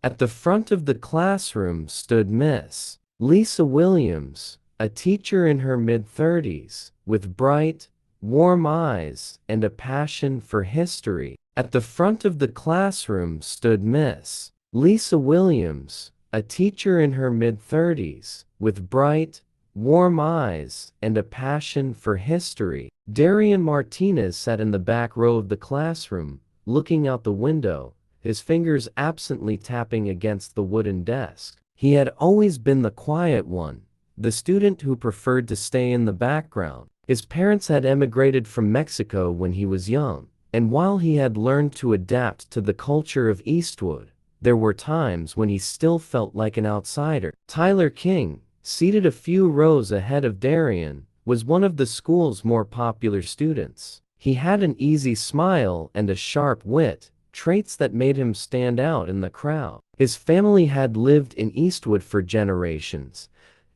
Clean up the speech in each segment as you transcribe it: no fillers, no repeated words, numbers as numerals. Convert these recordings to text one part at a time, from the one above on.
At the front of the classroom stood Miss Lisa Williams, a teacher in her mid-30s, with bright, warm eyes and a passion for history. At the front of the classroom stood Miss Lisa Williams, a teacher in her mid-30s, with bright, warm eyes and a passion for history. Darian Martinez sat in the back row of the classroom, looking out the window, his fingers absently tapping against the wooden desk. He had always been the quiet one, the student who preferred to stay in the background. His parents had emigrated from Mexico when he was young, and while he had learned to adapt to the culture of Eastwood, there were times when he still felt like an outsider. Tyler King, seated a few rows ahead of Darian, was one of the school's more popular students. He had an easy smile and a sharp wit, traits that made him stand out in the crowd. His family had lived in Eastwood for generations,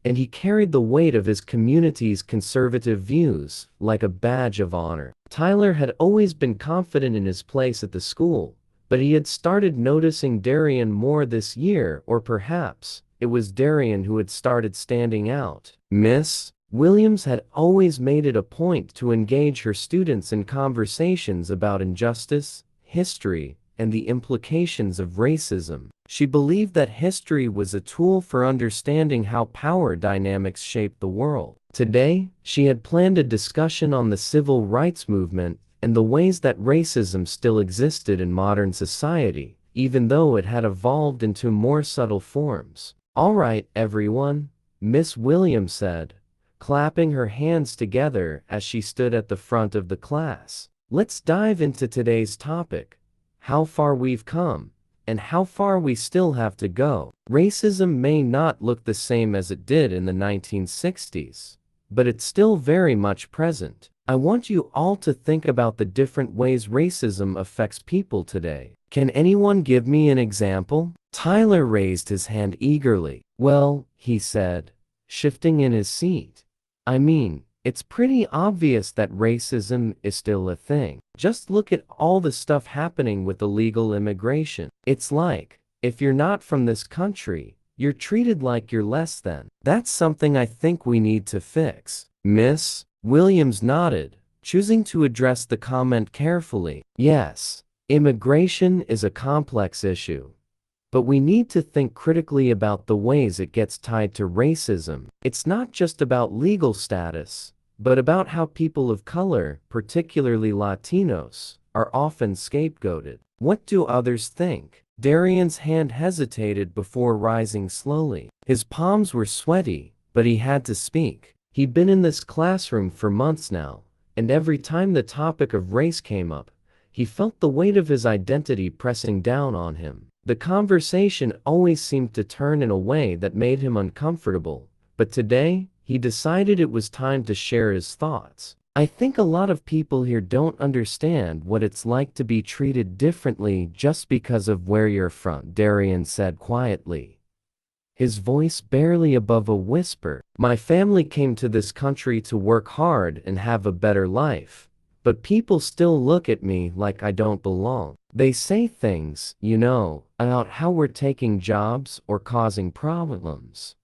and he carried the weight of his community's conservative views like a badge of honor. Tyler had always been confident in his place at the school, but he had started noticing Darian more this year, or perhaps it was Darian who had started standing out. Miss Williams had always made it a point to engage her students in conversations about injustice, history, and the implications of racism. She believed that history was a tool for understanding how power dynamics shape the world. Today, she had planned a discussion on the civil rights movement and the ways that racism still existed in modern society, even though it had evolved into more subtle forms. "All right, everyone," Miss Williams said, clapping her hands together as she stood at the front of the class. "Let's dive into today's topic: how far we've come, and how far we still have to go." Racism may not look the same as it did in the 1960s, but it's still very much present. I want you all to think about the different ways racism affects people today. Can anyone give me an example? Tyler raised his hand eagerly. "Well," he said, shifting in his seat, "I mean, it's pretty obvious that racism is still a thing. Just look at all the stuff happening with illegal immigration. It's like, if you're not from this country, you're treated like you're less than. That's something I think we need to fix." Miss Williams nodded, choosing to address the comment carefully. "Yes, immigration is a complex issue, but we need to think critically about the ways it gets tied to racism. It's not just about legal status, but about how people of color, particularly Latinos, are often scapegoated. What do others think?" Darian's hand hesitated before rising slowly. His palms were sweaty, but he had to speak. He'd been in this classroom for months now, and every time the topic of race came up, he felt the weight of his identity pressing down on him. The conversation always seemed to turn in a way that made him uncomfortable, but today, he decided it was time to share his thoughts. "I think a lot of people here don't understand what it's like to be treated differently just because of where you're from," Darian said quietly, his voice barely above a whisper. "My family came to this country to work hard and have a better life, but people still look at me like I don't belong. They say things, about how we're taking jobs or causing problems,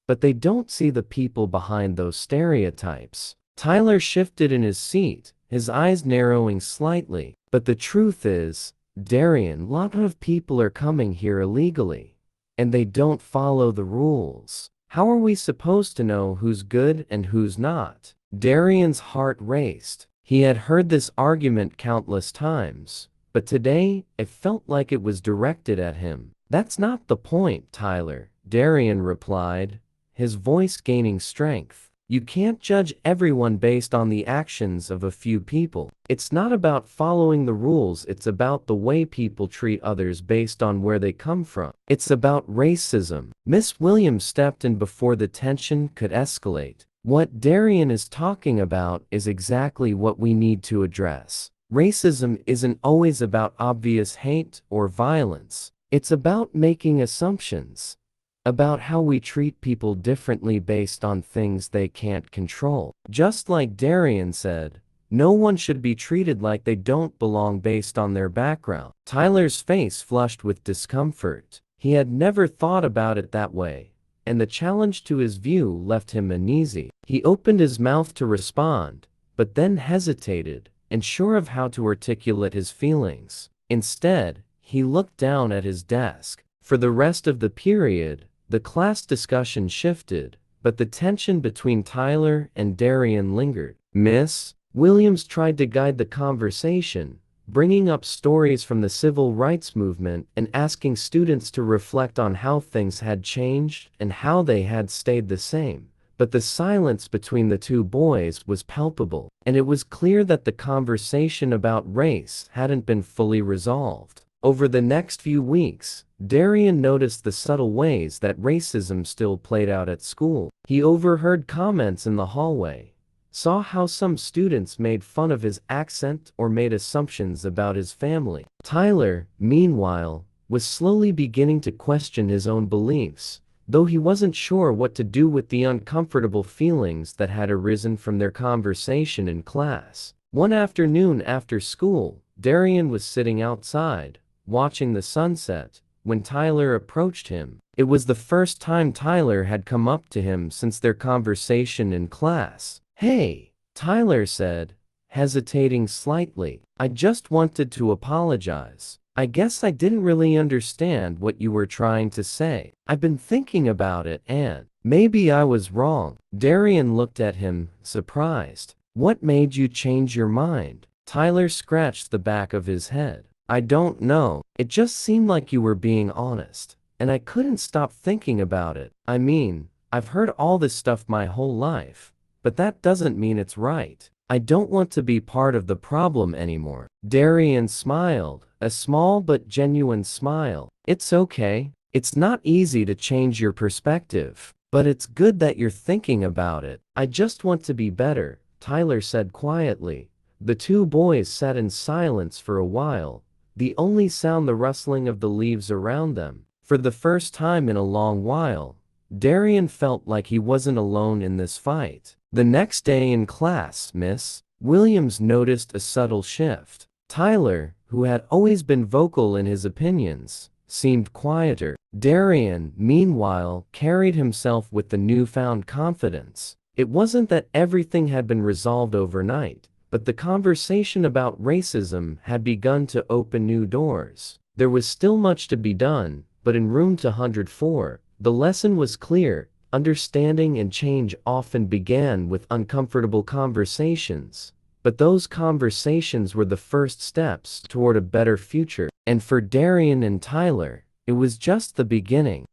but they don't see the people behind those stereotypes." Tyler shifted in his seat, his eyes narrowing slightly. "But the truth is, Darian, a lot of people are coming here illegally, and they don't follow the rules. How are we supposed to know who's good and who's not?" Darian's heart raced. He had heard this argument countless times, but today, it felt like it was directed at him. "That's not the point, Tyler," Darian replied, his voice gaining strength. "You can't judge everyone based on the actions of a few people. It's not about following the rules, it's about the way people treat others based on where they come from. It's about racism." Miss Williams stepped in before the tension could escalate. "What Darian is talking about is exactly what we need to address. Racism isn't always about obvious hate or violence. It's about making assumptions about how we treat people differently based on things they can't control. Just like Darian said, no one should be treated like they don't belong based on their background." Tyler's face flushed with discomfort. He had never thought about it that way, and the challenge to his view left him uneasy. He opened his mouth to respond, but then hesitated, unsure of how to articulate his feelings. Instead, he looked down at his desk. For the rest of the period, the class discussion shifted, but the tension between Tyler and Darian lingered. Miss Williams tried to guide the conversation, bringing up stories from the civil rights movement and asking students to reflect on how things had changed and how they had stayed the same. But the silence between the two boys was palpable, and it was clear that the conversation about race hadn't been fully resolved. Over the next few weeks, Darian noticed the subtle ways that racism still played out at school. He overheard comments in the hallway, saw how some students made fun of his accent or made assumptions about his family. Tyler, meanwhile, was slowly beginning to question his own beliefs, though he wasn't sure what to do with the uncomfortable feelings that had arisen from their conversation in class. One afternoon after school, Darian was sitting outside, watching the sunset, when Tyler approached him. It was the first time Tyler had come up to him since their conversation in class. "Hey," Tyler said, hesitating slightly. "I just wanted to apologize. I guess I didn't really understand what you were trying to say. I've been thinking about it and maybe I was wrong." Darian looked at him, surprised. "What made you change your mind?" Tyler scratched the back of his head. "I don't know. It just seemed like you were being honest, and I couldn't stop thinking about it. I mean, I've heard all this stuff my whole life, but that doesn't mean it's right. I don't want to be part of the problem anymore." Darian smiled, a small but genuine smile. "It's okay. It's not easy to change your perspective, but it's good that you're thinking about it. I just want to be better," Tyler said quietly. The two boys sat in silence for a while, the only sound the rustling of the leaves around them. For the first time in a long while, Darian felt like he wasn't alone in this fight. The next day in class, Miss Williams noticed a subtle shift. Tyler, who had always been vocal in his opinions, seemed quieter. Darian, meanwhile, carried himself with the newfound confidence. It wasn't that everything had been resolved overnight, but the conversation about racism had begun to open new doors. There was still much to be done, but in room 204, the lesson was clear. Understanding and change often began with uncomfortable conversations, but those conversations were the first steps toward a better future. And for Darian and Tyler, it was just the beginning.